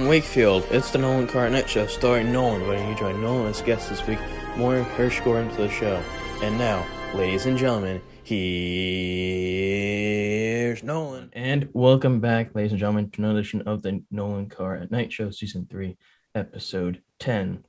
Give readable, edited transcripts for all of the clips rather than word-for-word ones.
From Wakefield, it's the Nolan Carr Night Show starring Nolan, inviting you to join Nolan as guest this week, Morey Hershgordon to the show. And now, ladies and gentlemen, here's Nolan. And welcome back, ladies and gentlemen, to another edition of the Nolan Carr at Night Show, Season 3, Episode 10.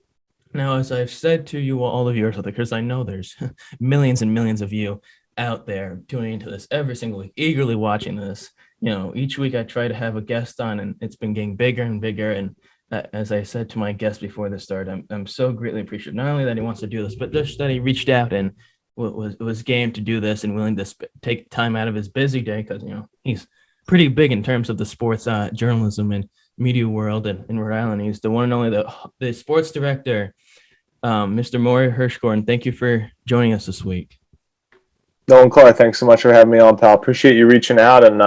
Now, as I've said to you all of yours, because I know there's millions and millions of you out there tuning into this every single week, eagerly watching this. You know, each week I try to have a guest on, and it's been getting bigger and bigger. And as I said to my guest before the start, I'm so greatly appreciative, not only that he wants to do this, but just that he reached out and was game to do this and willing to take time out of his busy day, because, you know, he's pretty big in terms of the sports journalism and media world in Rhode Island. He's the one and only the sports director, Mr. Morey Hershgordon. Thank you for joining us this week. Nolan Carr, thanks so much for having me on, pal. Appreciate you reaching out, and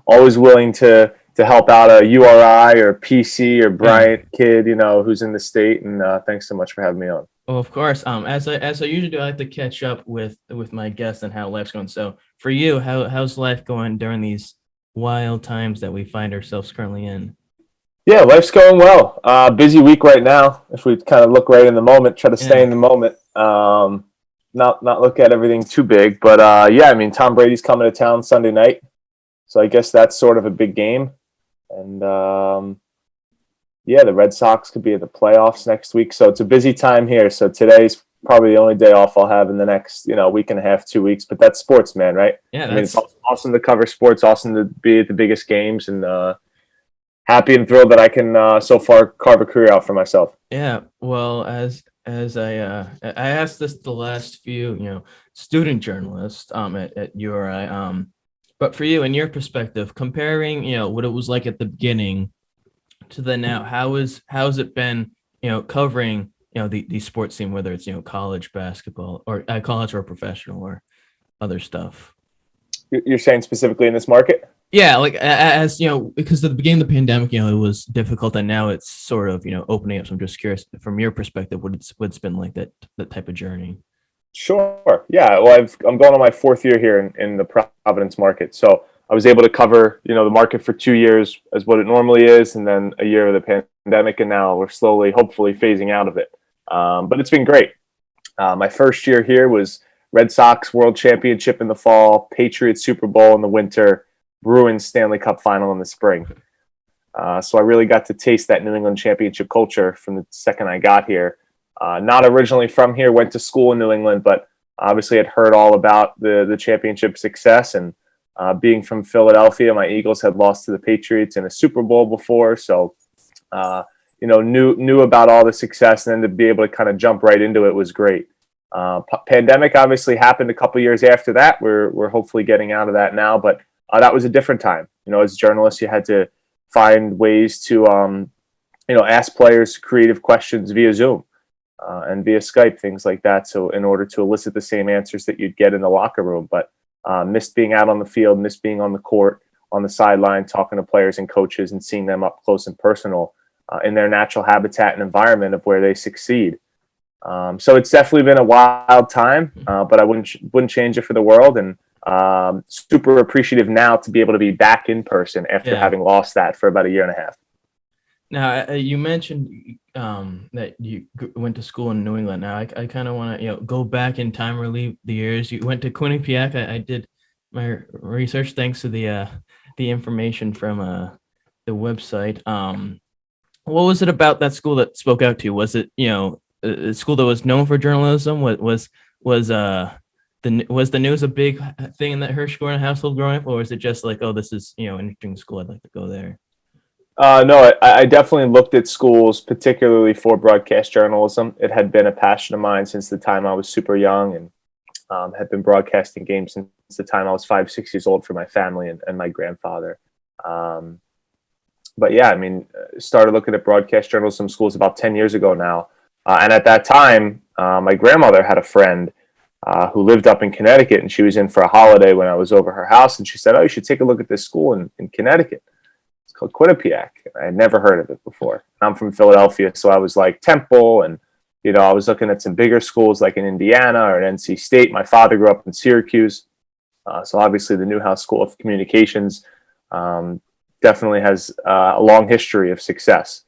always willing to help out a URI or PC or Bryant kid, you know, who's in the state. And thanks so much for having me on. Oh, of course. As I usually do, I like to catch up with my guests and how life's going. So for you, how's life going during these wild times that we find ourselves currently in? Yeah, life's going well. Busy week right now. If we kind of look right in the moment, try to stay in the moment. Not look at everything too big, but yeah, I mean, Tom Brady's coming to town Sunday night, so I guess that's sort of a big game. And yeah, the Red Sox could be at the playoffs next week, so it's a busy time here. So today's probably the only day off I'll have in the next, week and a half, 2 weeks. But that's sports, man, right? Yeah, I mean, it's awesome to cover sports, awesome to be at the biggest games, and happy and thrilled that I can so far carve a career out for myself. Yeah, well, as I asked this the last few, student journalists at URI, but for you, in your perspective, comparing, what it was like at the beginning to the now, how's it been, covering, the sports scene, whether it's, college basketball or college or professional or other stuff? You're saying specifically in this market? Yeah, like as because at the beginning of the pandemic, it was difficult, and now it's sort of opening up. So I'm just curious, from your perspective, what's been like that type of journey. Sure. Yeah. Well, I'm going on my fourth year here in the Providence market, so I was able to cover the market for 2 years as what it normally is, and then a year of the pandemic, and now we're slowly, hopefully, phasing out of it. But it's been great. My first year here was Red Sox World Championship in the fall, Patriots Super Bowl in the winter, Bruins Stanley Cup final in the spring. So I really got to taste that New England championship culture from the second I got here. Not originally from here, went to school in New England, but obviously had heard all about the championship success. And being from Philadelphia, my Eagles had lost to the Patriots in a Super Bowl before. So, knew about all the success, and then to be able to kind of jump right into it was great. Pandemic obviously happened a couple years after that. We're hopefully getting out of that now, but that was a different time. As journalists, you had to find ways to, ask players creative questions via Zoom and via Skype, things like that. So in order to elicit the same answers that you'd get in the locker room, but missed being out on the field, missed being on the court, on the sideline, talking to players and coaches and seeing them up close and personal in their natural habitat and environment of where they succeed. So it's definitely been a wild time, but I wouldn't change it for the world. And super appreciative now to be able to be back in person after having lost that for about a year and a half. Now, you mentioned that you went to school in New England. Now, I kind of want to go back in time, relive the years. You went to Quinnipiac. I did my research thanks to the information from the website. What was it about that school that spoke out to you? Was it a school that was known for journalism? Was the news a big thing in that Hershgordon household growing up, or was it just like, oh, this is an interesting school, I'd like to go there? No, I definitely looked at schools, particularly for broadcast journalism. It had been a passion of mine since the time I was super young, and had been broadcasting games since the time I was 5-6 years old for my family and my grandfather. But yeah, I mean, started looking at broadcast journalism schools about 10 years ago now. And at that time, my grandmother had a friend who lived up in Connecticut, and she was in for a holiday when I was over her house, and she said, oh, you should take a look at this school in Connecticut. It's called Quinnipiac. I had never heard of it before. I'm from Philadelphia, so I was like Temple, and I was looking at some bigger schools like in Indiana or at NC State. My father grew up in Syracuse, so obviously the Newhouse School of Communications definitely has a long history of success.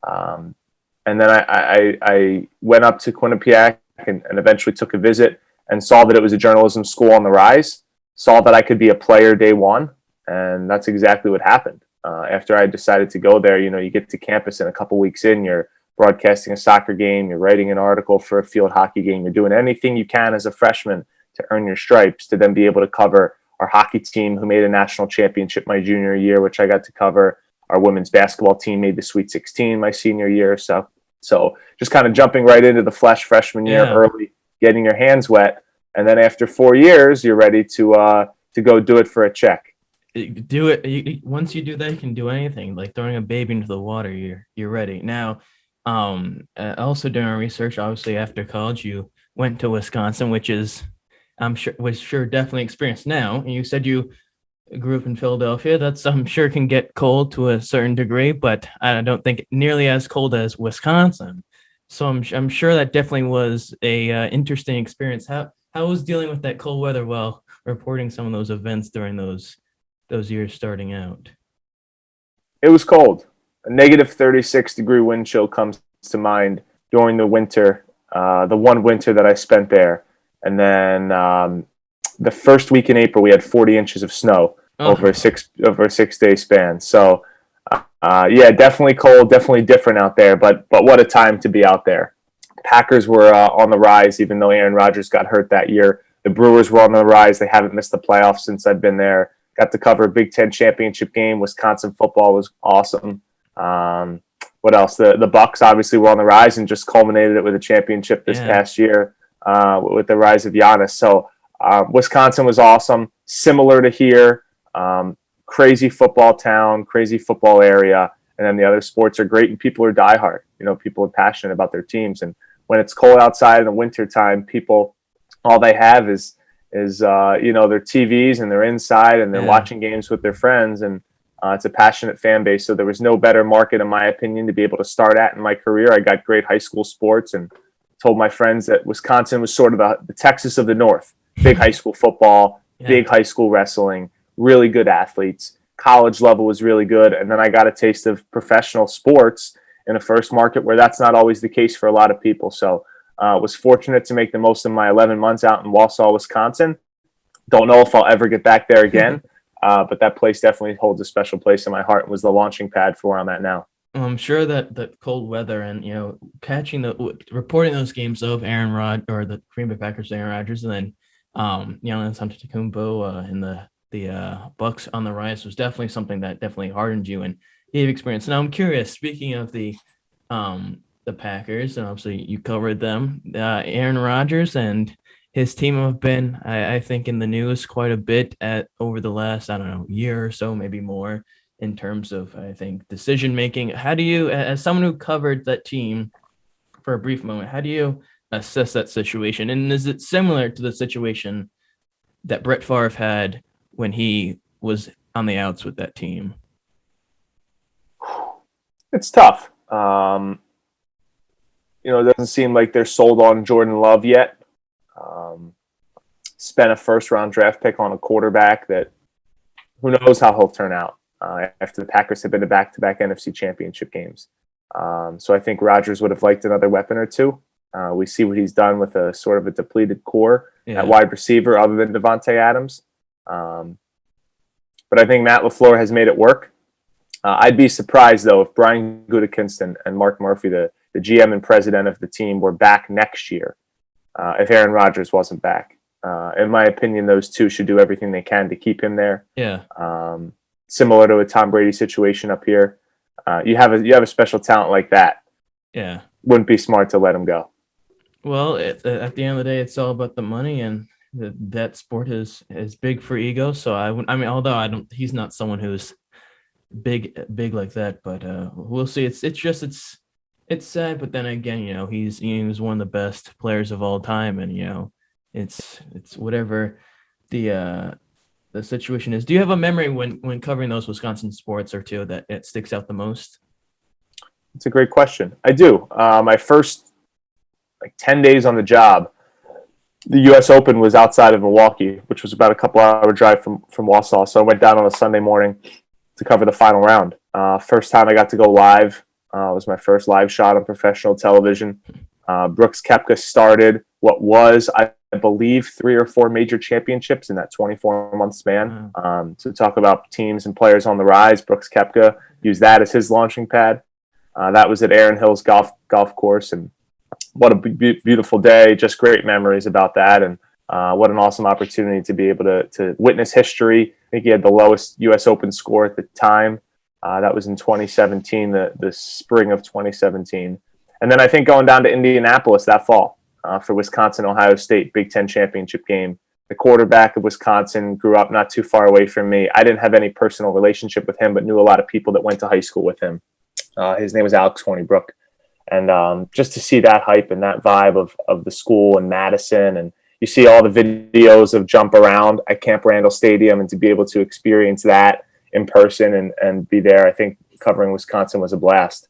And then I went up to Quinnipiac and eventually took a visit and saw that it was a journalism school on the rise, saw that I could be a player day one, and that's exactly what happened. After I decided to go there, you get to campus and a couple weeks in, you're broadcasting a soccer game, you're writing an article for a field hockey game, you're doing anything you can as a freshman to earn your stripes to then be able to cover our hockey team who made a national championship my junior year, which I got to cover. Our women's basketball team made the Sweet 16 my senior year. So just kind of jumping right into the flesh freshman year early, getting your hands wet. And then after 4 years, you're ready to go do it for a check. Do it. Once you do that, you can do anything, like throwing a baby into the water. You're ready. Now, also doing our research, obviously after college, you went to Wisconsin, which is, I'm sure definitely experienced. Now, you said you grew up in Philadelphia. That's, I'm sure, can get cold to a certain degree, but I don't think nearly as cold as Wisconsin. So I'm sure that definitely was a interesting experience. How was dealing with that cold weather while reporting some of those events during those years starting out? It was cold. A negative 36-degree wind chill comes to mind during the winter, the one winter that I spent there. And then the first week in April, we had 40 inches of snow over a 6-day span. So, definitely cold, definitely different out there. But what a time to be out there. Packers were on the rise, even though Aaron Rodgers got hurt that year. The Brewers were on the rise. They haven't missed the playoffs since I've been there. Got to cover a Big Ten championship game. Wisconsin football was awesome. What else? The Bucks obviously were on the rise and just culminated it with a championship this past year with the rise of Giannis. So Wisconsin was awesome. Similar to here, crazy football town, crazy football area, and then the other sports are great and people are diehard. People are passionate about their teams. And when it's cold outside in the wintertime, people, all they have is their TVs and they're inside and they're watching games with their friends, and it's a passionate fan base. So there was no better market, in my opinion, to be able to start at in my career. I got great high school sports and told my friends that Wisconsin was sort of the Texas of the North. Big high school football, big high school wrestling, really good athletes. College level was really good. And then I got a taste of professional sports in a first market where that's not always the case for a lot of people. So was fortunate to make the most of my 11 months out in Wausau, Wisconsin. Don't know if I'll ever get back there again, but that place definitely holds a special place in my heart and was the launching pad for where I'm at now. I'm sure that the cold weather and reporting those games of the Green Bay Packers, Aaron Rodgers, and then Giannis Antetokounmpo and the Bucks on the rise was definitely something that definitely hardened you and gave experience. Now I'm curious. Speaking of the Packers, and obviously you covered them. Aaron Rodgers and his team have been, I think, in the news quite a bit over the last, year or so, maybe more, in terms of, I think, decision making. How do you, as someone who covered that team for a brief moment, how do you assess that situation? And is it similar to the situation that Brett Favre had when he was on the outs with that team? It's tough. It doesn't seem like they're sold on Jordan Love yet. Spent a first-round draft pick on a quarterback that who knows how he'll turn out after the Packers have been to back-to-back NFC championship games. So I think Rodgers would have liked another weapon or two. We see what he's done with a sort of a depleted core at wide receiver other than Devontae Adams. But I think Matt LaFleur has made it work. I'd be surprised, though, if Brian Gutekunst and Mark Murphy, the GM and president of the team, were back next year if Aaron Rodgers wasn't back. In my opinion, those two should do everything they can to keep him there. Yeah. Similar to a Tom Brady situation up here. You have a special talent like that. Yeah. Wouldn't be smart to let him go. Well, at the end of the day, it's all about the money, and that sport is big for ego. So although he's not someone who's big like that, but we'll see. It's sad, but then again, he was one of the best players of all time, and it's whatever the situation is. Do you have a memory when covering those Wisconsin sports or two that it sticks out the most? It's a great question. I do. My first 10 days on the job, the U.S. Open was outside of Milwaukee, which was about a couple-hour drive from Wausau. So I went down on a Sunday morning to cover the final round. First time I got to go live It was my first live shot on professional television. Brooks Koepka started what was, I believe, 3 or 4 major championships in that 24-month span. So talk about teams and players on the rise. Brooks Koepka used that as his launching pad. That was at Erin Hills Golf Course, and what a beautiful day. Just great memories about that, and what an awesome opportunity to be able to witness history. I think he had the lowest U.S. Open score at the time. That was in 2017, the spring of 2017. And then I think going down to Indianapolis that fall for Wisconsin-Ohio State Big Ten championship game. The quarterback of Wisconsin grew up not too far away from me. I didn't have any personal relationship with him, but knew a lot of people that went to high school with him. His name was Alex Hornibrook. And just to see that hype and that vibe of the school in Madison, and you see all the videos of jump around at Camp Randall Stadium, and to be able to experience that in person and be there, I think covering Wisconsin was a blast.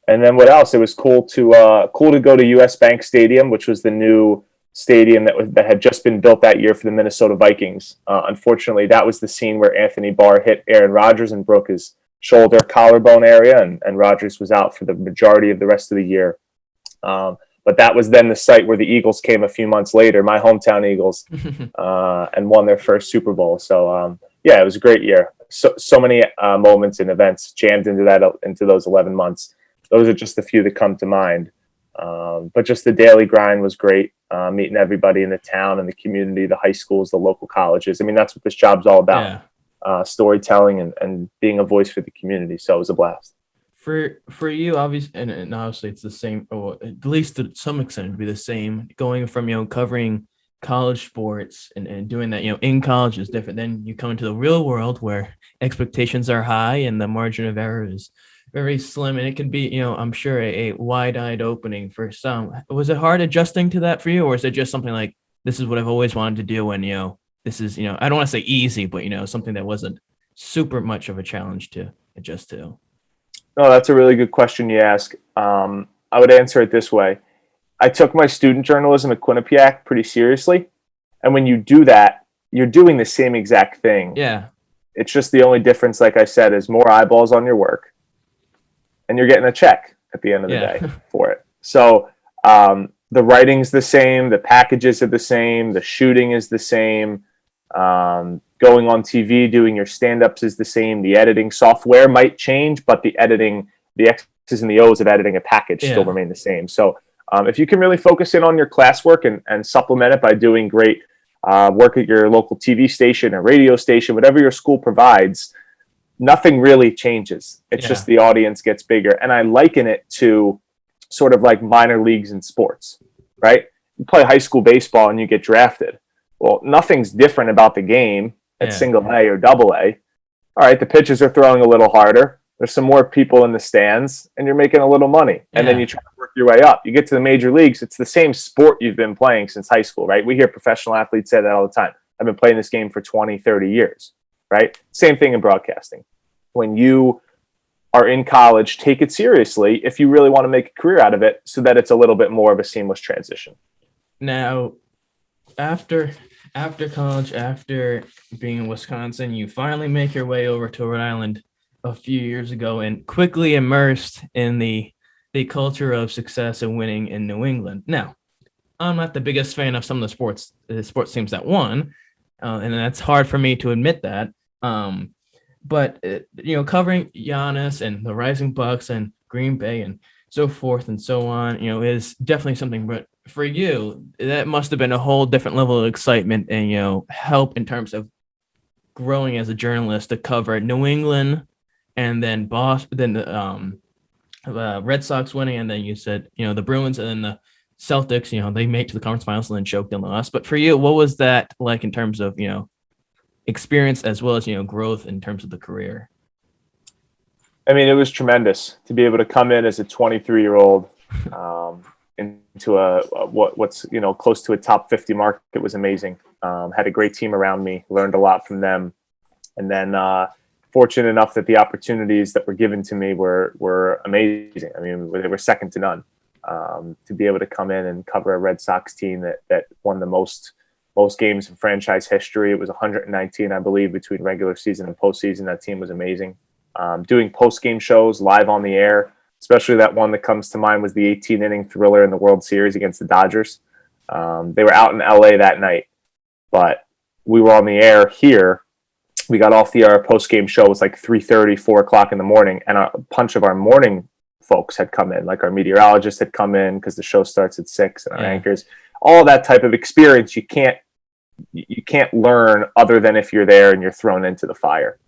And then what else? It was cool to go to US Bank Stadium, which was the new stadium that had just been built that year for the Minnesota Vikings. Unfortunately, that was the scene where Anthony Barr hit Aaron Rodgers and broke his shoulder collarbone area, and Rodgers was out for the majority of the rest of the year. But that was then the site where the Eagles came a few months later, my hometown Eagles, and won their first Super Bowl. So yeah, it was a great year. So many moments and events jammed into those 11 months. Those are just a few that come to mind. But just the daily grind was great. Meeting everybody in the town and the community, the high schools, the local colleges. I mean, that's what this job's all about. Yeah. Storytelling and being a voice for the community. So it was a blast. For you, obviously, and obviously it's the same, or at least to some extent it'd be the same, going from, covering college sports and doing that, in college is different. Then you come into the real world where expectations are high and the margin of error is very slim, and it can be, I'm sure a wide-eyed opening for some. Was it hard adjusting to that for you, or is it just something like, this is what I've always wanted to do, and this is, I don't want to say easy, but something that wasn't super much of a challenge to adjust to? No, that's a really good question you ask. I would answer it this way. I took my student journalism at Quinnipiac pretty seriously, and when you do that, you're doing the same exact thing. Yeah. It's just the only difference, like I said, is more eyeballs on your work, and you're getting a check at the end of the day for it. So the writing's the same, the packages are the same, the shooting is the same, going on TV, doing your stand-ups is the same, the editing software might change, but the editing, the X's and the O's of editing a package still remain the same. So if you can really focus in on your classwork and supplement it by doing great work at your local TV station or radio station, whatever your school provides, nothing really changes. It's just the audience gets bigger. And I liken it to sort of like minor leagues in sports, right? You play high school baseball and you get drafted. Well, nothing's different about the game at single A or double A. All right, the pitchers are throwing a little harder. There's some more people in the stands, and you're making a little money. And then you try to work your way up. You get to the major leagues, it's the same sport you've been playing since high school, right? We hear professional athletes say that all the time. I've been playing this game for 20, 30 years, right? Same thing in broadcasting. When you are in college, take it seriously if you really want to make a career out of it, so that it's a little bit more of a seamless transition. Now, after college, after being in Wisconsin, you finally make your way over to Rhode Island a few years ago and quickly immersed in the culture of success and winning in New England. Now, I'm not the biggest fan of some of the sports teams that won, and that's hard for me to admit that. But covering Giannis and the Rising Bucks and Green Bay and so forth and so on, is definitely something. But for you, that must have been a whole different level of excitement and help in terms of growing as a journalist to cover New England and then Boston, then the Red Sox winning, and then you said the Bruins and then the Celtics. They made it to the conference finals and then choked in the loss. But for you, what was that like in terms of experience as well as growth in terms of the career? I mean, it was tremendous to be able to come in as a 23-year-old into what's close to a top 50 mark. It was amazing. Had a great team around me, learned a lot from them, and then fortunate enough that the opportunities that were given to me were amazing. I mean, they were second to none. To be able to come in and cover a Red Sox team that won the most games in franchise history. It was 119, I believe, between regular season and postseason. That team was amazing. doing post-game shows live on the air, especially that one that comes to mind was the 18-inning thriller in the World Series against the Dodgers. They were out in LA that night, but we were on the air here. We got off the air. Post-game show was like 3:30, 4 o'clock in the morning, and a bunch of our morning folks had come in, like our meteorologist had come in because the show starts at 6, and our anchors. All that type of experience you can't learn other than if you're there and you're thrown into the fire.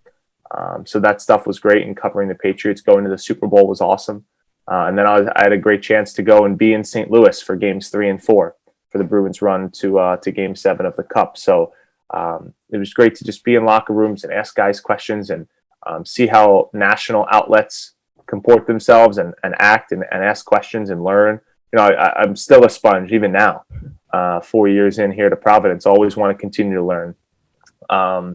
So that stuff was great, and covering the Patriots going to the Super Bowl was awesome. And then I had a great chance to go and be in St. Louis for games 3 and 4 for the Bruins run to game 7 of the Cup. So it was great to just be in locker rooms and ask guys questions and see how national outlets comport themselves and act and ask questions and learn. I'm still a sponge even now, 4 years in here to Providence. Always want to continue to learn.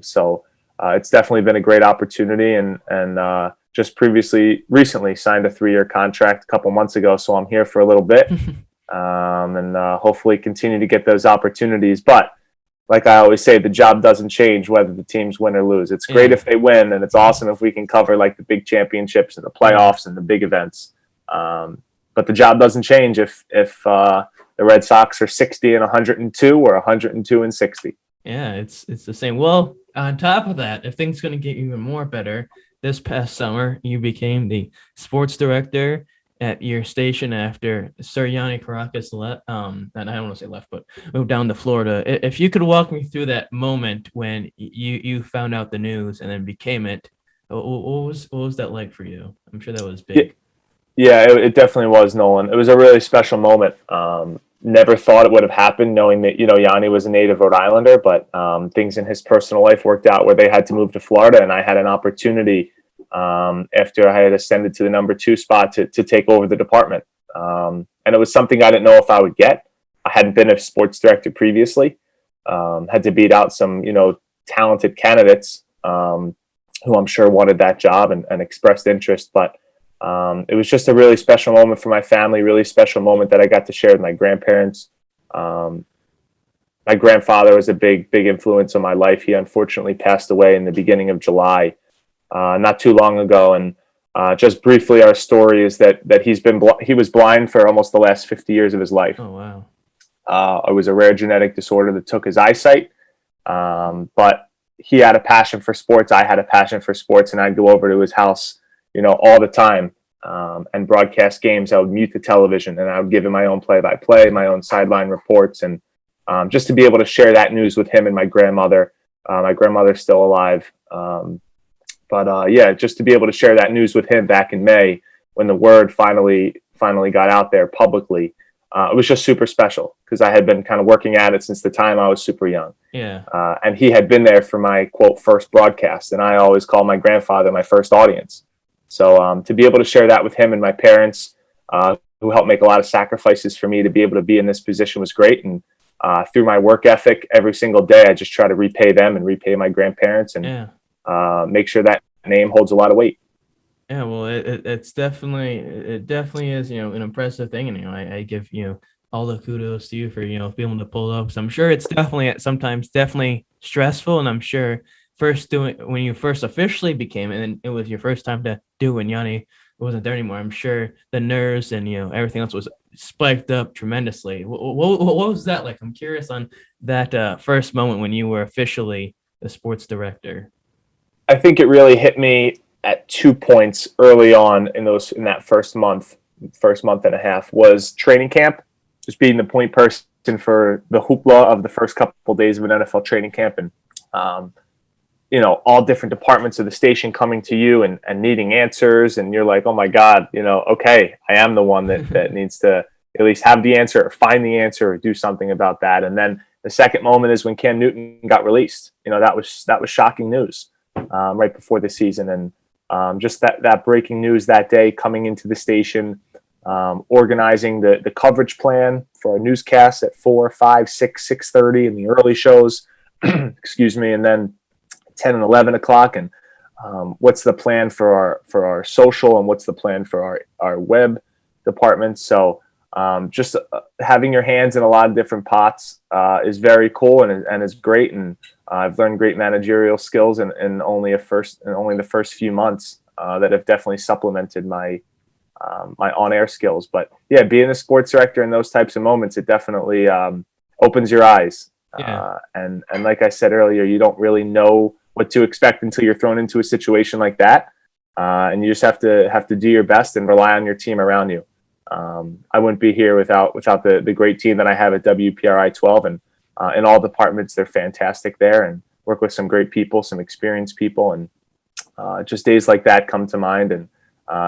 So it's definitely been a great opportunity, and just recently signed a 3-year contract a couple months ago. So I'm here for a little bit, and hopefully continue to get those opportunities. But like I always say, the job doesn't change whether the teams win or lose. It's great if they win, and it's awesome if we can cover like the big championships and the playoffs and the big events. But the job doesn't change if the Red Sox are 60 and 102 or 102 and 60. Yeah, it's the same. Well, on top of that, if things going to get even more better, this past summer you became the sports director at your station after Sir Yanni Caracas left. And I don't want to say left, but moved down to Florida. If you could walk me through that moment when you found out the news and then became it, what was that like for you? I'm sure that was big. Yeah, it definitely was, Nolan. It was a really special moment. Never thought it would have happened, knowing that Yanni was a native Rhode Islander, but things in his personal life worked out where they had to move to Florida, and I had an opportunity after I had ascended to the number 2 spot to take over the department. And it was something I didn't know if I would get. I hadn't been a sports director previously. Had to beat out some talented candidates who I'm sure wanted that job and expressed interest, but it was just a really special moment for my family, really special moment that I got to share with my grandparents. My grandfather was a big influence on my life. He unfortunately passed away in the beginning of July, not too long ago. And just briefly, our story is that he was blind for almost the last 50 years of his life. Oh, wow. It was a rare genetic disorder that took his eyesight. But he had a passion for sports. I had a passion for sports, and I'd go over to his house all the time, and broadcast games. I would mute the television and I would give him my own play-by-play, my own sideline reports. And just to be able to share that news with him and my grandmother. My grandmother's still alive. Just to be able to share that news with him back in May when the word finally got out there publicly, it was just super special because I had been kind of working at it since the time I was super young. Yeah. And he had been there for my, quote, first broadcast. And I always call my grandfather my first audience. So to be able to share that with him and my parents, who helped make a lot of sacrifices for me to be able to be in this position, was great. And through my work ethic, every single day, I just try to repay them and repay my grandparents and make sure that name holds a lot of weight. Yeah, well, it definitely is, an impressive thing. And, I give, all the kudos to you for, being able to pull it up. So I'm sure it's sometimes stressful. And I'm sure when you first officially became it, and it was your first time to do when Yanni wasn't there anymore, I'm sure the nerves and everything else was spiked up tremendously. What was that like? I'm curious on that first moment when you were officially the sports director. I think it really hit me at 2 points early on in that first month and a half was training camp. Just being the point person for the hoopla of the first couple of days of an NFL training camp, and all different departments of the station coming to you and needing answers. And you're like, oh my God, okay, I am the one that needs to at least have the answer or find the answer or do something about that. And then the second moment is when Cam Newton got released. That was shocking news right before the season. And just that breaking news that day coming into the station, organizing the coverage plan for our newscasts at 4, 5, 6, 6:30 in the early shows, excuse me. And then 10 and 11 o'clock, and what's the plan for our social, and what's the plan for our web department. So just having your hands in a lot of different pots is very cool and is great. And I've learned great managerial skills in only the first few months. that have definitely supplemented my on-air skills. But yeah, being a sports director in those types of moments, it definitely opens your eyes. Yeah. And like I said earlier, you don't really know what to expect until you're thrown into a situation like that, and you just have to do your best and rely on your team around you. I wouldn't be here without the great team that I have at WPRI 12, and in all departments, they're fantastic there, and work with some great people, some experienced people, and just days like that come to mind. And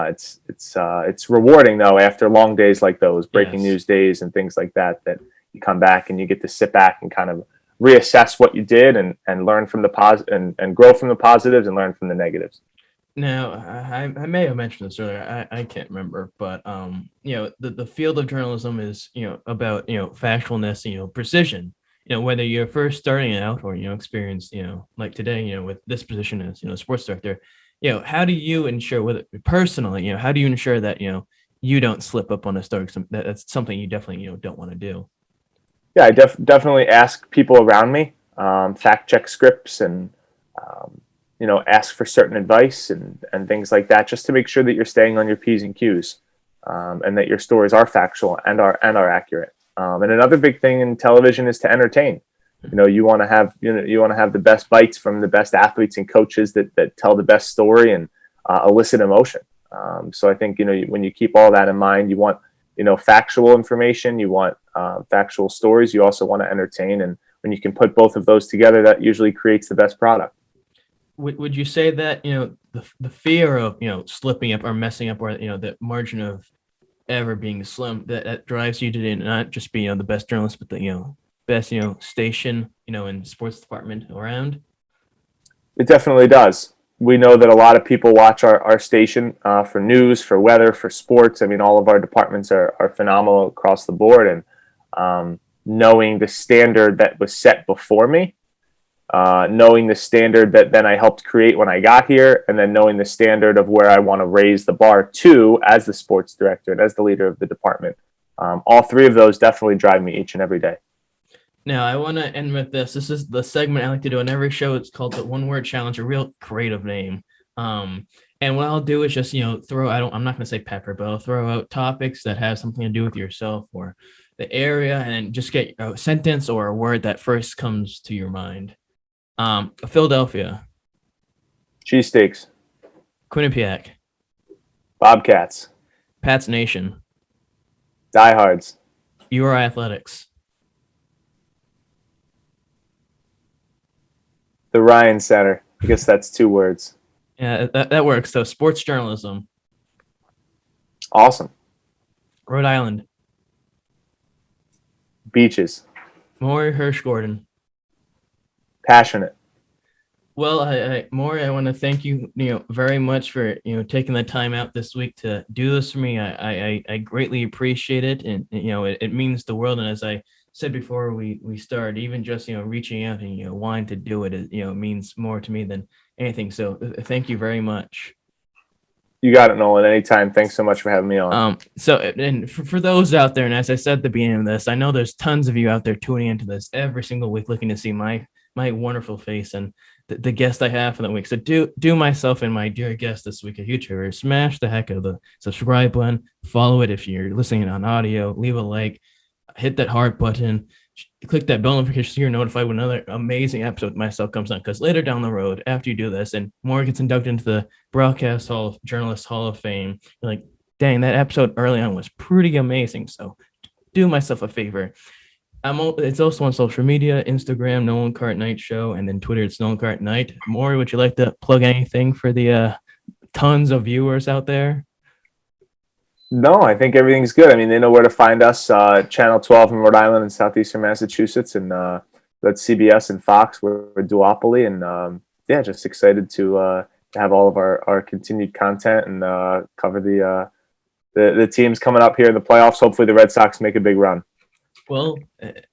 it's rewarding though after long days like those, breaking news days and things like that, that you come back and you get to sit back and kind of reassess what you did and learn from the and grow from the positives and learn from the negatives. Now, I may have mentioned this earlier. I can't remember, but the field of journalism is about factualness, precision. Whether you're first starting out or experienced, like today, with this position as sports director, how do you ensure, whether personally, how do you ensure that you don't slip up on a story? That's something you definitely don't want to do. Yeah, I definitely ask people around me, fact check scripts, and ask for certain advice and things like that, just to make sure that you're staying on your P's and Q's, and that your stories are factual and are accurate. And another big thing in television is to entertain. You want to have the best bites from the best athletes and coaches that tell the best story and elicit emotion. So I think when you keep all that in mind, you want factual information, you want factual stories, you also want to entertain, and when you can put both of those together, that usually creates the best product. Would you say that the fear of slipping up or messing up, or the margin of ever being slim, that drives you to not just be the best journalist, but the best station in sports department around? It definitely does. We know that a lot of people watch our station for news, for weather, for sports. I mean, all of our departments are phenomenal across the board, and knowing the standard that was set before me, knowing the standard that then I helped create when I got here, and then knowing the standard of where I want to raise the bar to as the sports director and as the leader of the department. All three of those definitely drive me each and every day. Now, I want to end with this. This is the segment I like to do on every show. It's called the One Word Challenge, a real creative name. And what I'll do is just, throw, I'm not going to say pepper, but I'll throw out topics that have something to do with yourself or the area, and just get a sentence or a word that first comes to your mind. Philadelphia. Cheesesteaks. Quinnipiac. Bobcats. Pats Nation. Diehards. URI Athletics. The Ryan Center. I guess that's 2 words. Yeah, that works. So sports journalism. Awesome. Rhode Island. Beaches. Morey Hershgordon. Passionate. Well, Morey, I want to thank you, very much for taking the time out this week to do this for me. I greatly appreciate it, and it means the world. And as I said before we started, even just reaching out and wanting to do it, means more to me than anything. So thank you very much. You got it, Nolan. Anytime. Thanks so much for having me on. So, and for those out there, and as I said at the beginning of this, I know there's tons of you out there tuning into this every single week, looking to see my wonderful face and the guest I have for the week. So do myself and my dear guest this week a huge favor. Smash the heck out of the subscribe button. Follow it if you're listening on audio. Leave a like. Hit that heart button. Click that bell notification so you're notified when another amazing episode of myself comes on. Because later down the road, after you do this, and Morey gets inducted into the Broadcast Journalist Hall of Fame, you're like, dang, that episode early on was pretty amazing. So do myself a favor. It's also on social media, Instagram, Nolan Carr at Night Show, and then Twitter, it's Nolan Carr at Night. Morey, would you like to plug anything for the tons of viewers out there? No, I think everything's good. I mean, they know where to find us. Channel 12 in Rhode Island and southeastern Massachusetts, and that's CBS and Fox. We're a duopoly, and just excited to have all of our continued content and cover the teams coming up here in the playoffs. Hopefully, the Red Sox make a big run. Well,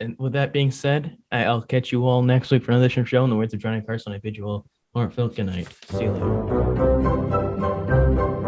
and with that being said, I'll catch you all next week for another show. In the words of Johnny Carson, I bid you all heartfelt good night. See you later.